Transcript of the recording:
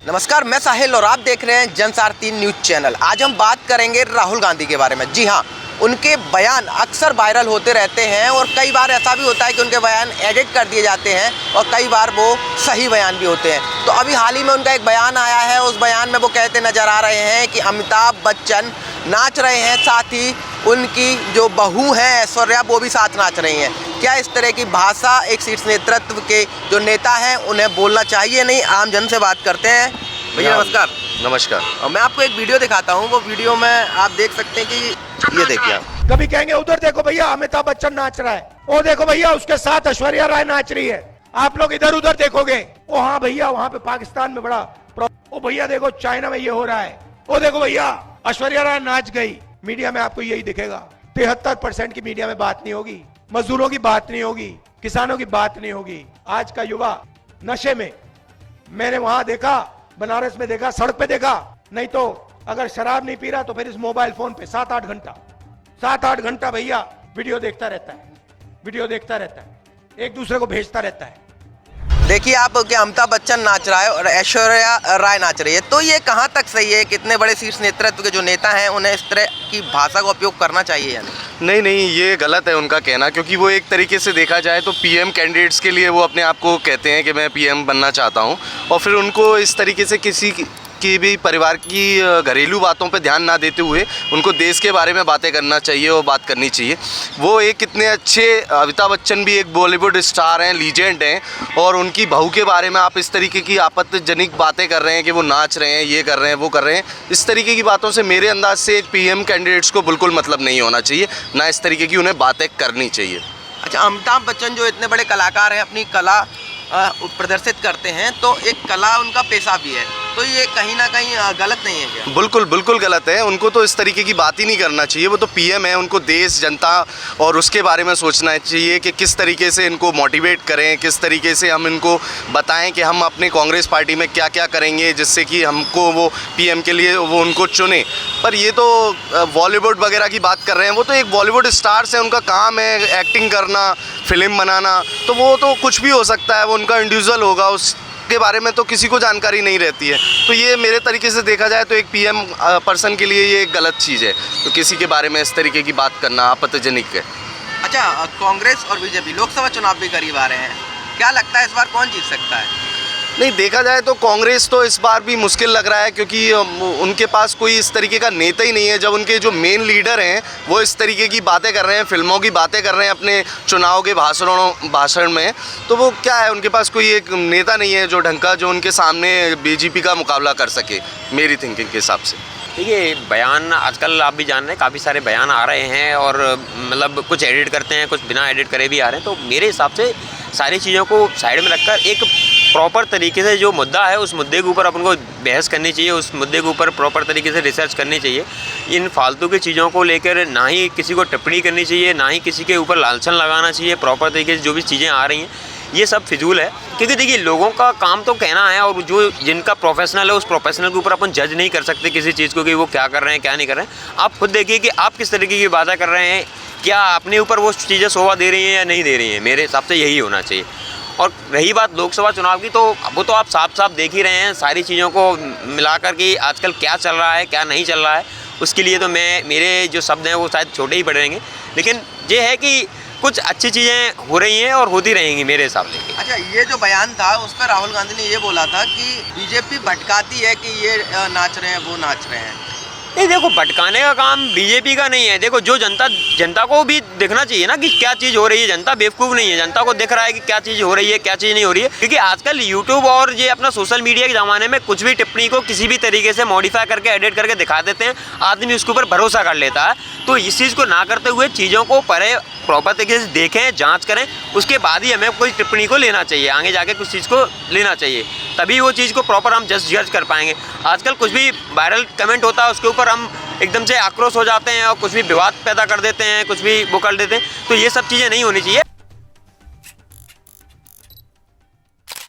नमस्कार, मैं साहिल और आप देख रहे हैं जनसार 3 न्यूज़ चैनल। आज हम बात करेंगे राहुल गांधी के बारे में। जी हाँ, उनके बयान अक्सर वायरल होते रहते हैं और कई बार ऐसा भी होता है कि उनके बयान एडिट कर दिए जाते हैं और कई बार वो सही बयान भी होते हैं। तो अभी हाल ही में उनका एक बयान आया है, उस बयान में वो कहते नज़र आ रहे हैं कि अमिताभ बच्चन नाच रहे हैं, साथ ही उनकी जो बहू हैं ऐश्वर्या वो भी साथ नाच रही हैं। क्या इस तरह की भाषा एक शीर्ष नेतृत्व के जो नेता हैं उन्हें बोलना चाहिए नहीं? आम जन से बात करते हैं। भैया नमस्कार। नमस्कार। और मैं आपको एक वीडियो दिखाता हूँ, वो वीडियो में आप देख सकते हैं कि ये देखिए आप। कभी कहेंगे उधर देखो भैया अमिताभ बच्चन नाच रहा है, वो देखो भैया उसके साथ ऐश्वर्या राय नाच रही है। आप लोग इधर उधर देखोगे, ओ हाँ भैया वहाँ पे पाकिस्तान में बड़ा ओ भैया देखो चाइना में ये हो रहा है, वो देखो भैया ऐश्वर्या राय नाच गई। मीडिया में आपको यही दिखेगा। 73% की मीडिया में बात नहीं होगी, मजदूरों की बात नहीं होगी, किसानों की बात नहीं होगी। आज का युवा नशे में, मैंने वहां देखा, बनारस में देखा, सड़क पे देखा, नहीं तो अगर शराब नहीं पी रहा तो फिर इस मोबाइल फोन पे 7-8 घंटा भैया वीडियो देखता रहता है, एक दूसरे को भेजता रहता है। देखिए आप कि अमिताभ बच्चन नाच रहा है और ऐश्वर्या राय नाच रही है, तो ये कहाँ तक सही है? कितने बड़े शीर्ष नेतृत्व के जो नेता हैं उन्हें इस तरह की भाषा का उपयोग करना चाहिए या नहीं? नहीं, ये गलत है उनका कहना, क्योंकि वो एक तरीके से देखा जाए तो पीएम कैंडिडेट्स के लिए वो अपने आप को कहते हैं कि मैं पीएम बनना चाहता हूँ, और फिर उनको इस तरीके से किसी की भी परिवार की घरेलू बातों पे ध्यान ना देते हुए उनको देश के बारे में बातें करना चाहिए और बात करनी चाहिए। वो एक कितने अच्छे, अमिताभ बच्चन भी एक बॉलीवुड स्टार हैं, लीजेंड हैं, और उनकी बहू के बारे में आप इस तरीके की आपत्तिजनक बातें कर रहे हैं कि वो नाच रहे हैं, ये कर रहे हैं, वो कर रहे हैं। इस तरीके की बातों से मेरे अंदाज से एक पीएम कैंडिडेट्स को बिल्कुल मतलब नहीं होना चाहिए, ना इस तरीके की उन्हें बातें करनी चाहिए। अच्छा, अमिताभ बच्चन जो इतने बड़े कलाकार हैं, अपनी कला प्रदर्शित करते हैं, तो एक कला उनका पेशा भी है, तो ये कहीं ना कहीं गलत नहीं है क्या? बिल्कुल गलत है। उनको तो इस तरीके की बात ही नहीं करना चाहिए। वो तो पीएम है, उनको देश, जनता और उसके बारे में सोचना चाहिए कि किस तरीके से इनको मोटिवेट करें, किस तरीके से हम इनको बताएं कि हम अपने कांग्रेस पार्टी में क्या क्या करेंगे जिससे कि हमको वो पीएम के लिए वो उनको चुने। पर ये तो बॉलीवुड वगैरह की बात कर रहे हैं, वो तो एक बॉलीवुड स्टार्स है, उनका काम है एक्टिंग करना, फिल्म बनाना, तो वो तो कुछ भी हो सकता है, वो उनका इंडिविजुअल होगा, उसके बारे में तो किसी को जानकारी नहीं रहती है। तो ये मेरे तरीके से देखा जाए तो एक पीएम पर्सन के लिए ये एक गलत चीज़ है, तो किसी के बारे में इस तरीके की बात करना आपत्तिजनक है। अच्छा, कांग्रेस और बीजेपी लोकसभा चुनाव भी करीब आ रहे हैं, क्या लगता है इस बार कौन जीत सकता है? नहीं, देखा जाए तो कांग्रेस तो इस बार भी मुश्किल लग रहा है, क्योंकि उनके पास कोई इस तरीके का नेता ही नहीं है। जब उनके जो मेन लीडर हैं वो इस तरीके की बातें कर रहे हैं, फिल्मों की बातें कर रहे हैं अपने चुनाव के भाषण में, तो वो क्या है, उनके पास कोई एक नेता नहीं है जो ढंग का, जो उनके सामने बीजेपी का मुकाबला कर सके, मेरी थिंकिंग के हिसाब से। देखिए, बयान आजकल आप भी जान रहे हैं, काफ़ी सारे बयान आ रहे हैं और मतलब कुछ एडिट करते हैं, कुछ बिना एडिट करे भी आ रहे हैं। तो मेरे हिसाब से सारी चीज़ों को साइड में रखकर एक प्रॉपर तरीके से जो मुद्दा है उस मुद्दे के ऊपर अपन को बहस करनी चाहिए, उस मुद्दे के ऊपर प्रॉपर तरीके से रिसर्च करनी चाहिए। इन फालतू की चीज़ों को लेकर ना ही किसी को टिप्पणी करनी चाहिए, ना ही किसी के ऊपर लांछन लगाना चाहिए। प्रॉपर तरीके से जो भी चीज़ें आ रही हैं ये सब फिजूल है, क्योंकि देखिए लोगों का काम तो कहना है, और जो जिनका प्रोफेशनल है उस प्रोफेशनल के ऊपर अपन जज नहीं कर सकते किसी चीज़ को कि वो क्या कर रहे हैं क्या नहीं कर रहे हैं। आप खुद देखिए कि आप किस तरीके की बातें कर रहे हैं, क्या अपने ऊपर वो चीज़ें शोभा दे रही हैं या नहीं दे रही हैं। मेरे हिसाब से यही होना चाहिए। और रही बात लोकसभा चुनाव की, तो वो तो आप साफ साफ देख ही रहे हैं सारी चीज़ों को मिलाकर कि आजकल क्या चल रहा है क्या नहीं चल रहा है। उसके लिए तो मेरे जो शब्द हैं वो शायद छोटे ही पड़ेंगे, लेकिन ये है कि कुछ अच्छी चीज़ें हो रही हैं और होती रहेंगी मेरे हिसाब से। अच्छा, ये जो बयान था उस पर राहुल गांधी ने ये बोला था कि बीजेपी भटकाती है कि ये नाच रहे हैं वो नाच रहे हैं। नहीं, देखो भटकाने का काम बीजेपी का नहीं है। देखो जो जनता को भी देखना चाहिए ना कि क्या चीज़ हो रही है। जनता बेवकूफ़ नहीं है, जनता को दिख रहा है कि क्या चीज़ हो रही है क्या चीज़ नहीं हो रही है। क्योंकि आजकल यूट्यूब और ये अपना सोशल मीडिया के ज़माने में कुछ भी टिप्पणी को किसी भी तरीके से मॉडिफाई करके एडिट करके दिखा देते हैं, आदमी उसके ऊपर भरोसा कर लेता है। तो इस चीज़ को ना करते हुए चीज़ों को परे प्रॉपर तरीके से देखें, जांच करें, उसके बाद ही हमें कोई टिप्पणी को लेना चाहिए, आगे जाके कुछ चीज़ को लेना चाहिए, तभी वो चीज़ को प्रॉपर हम जज कर पाएंगे। आजकल कुछ भी वायरल कमेंट होता है उसके ऊपर हम एकदम से आक्रोश हो जाते हैं और कुछ भी विवाद पैदा कर देते हैं, कुछ भी वो कर देते हैं, तो ये सब चीज़ें नहीं होनी चाहिए।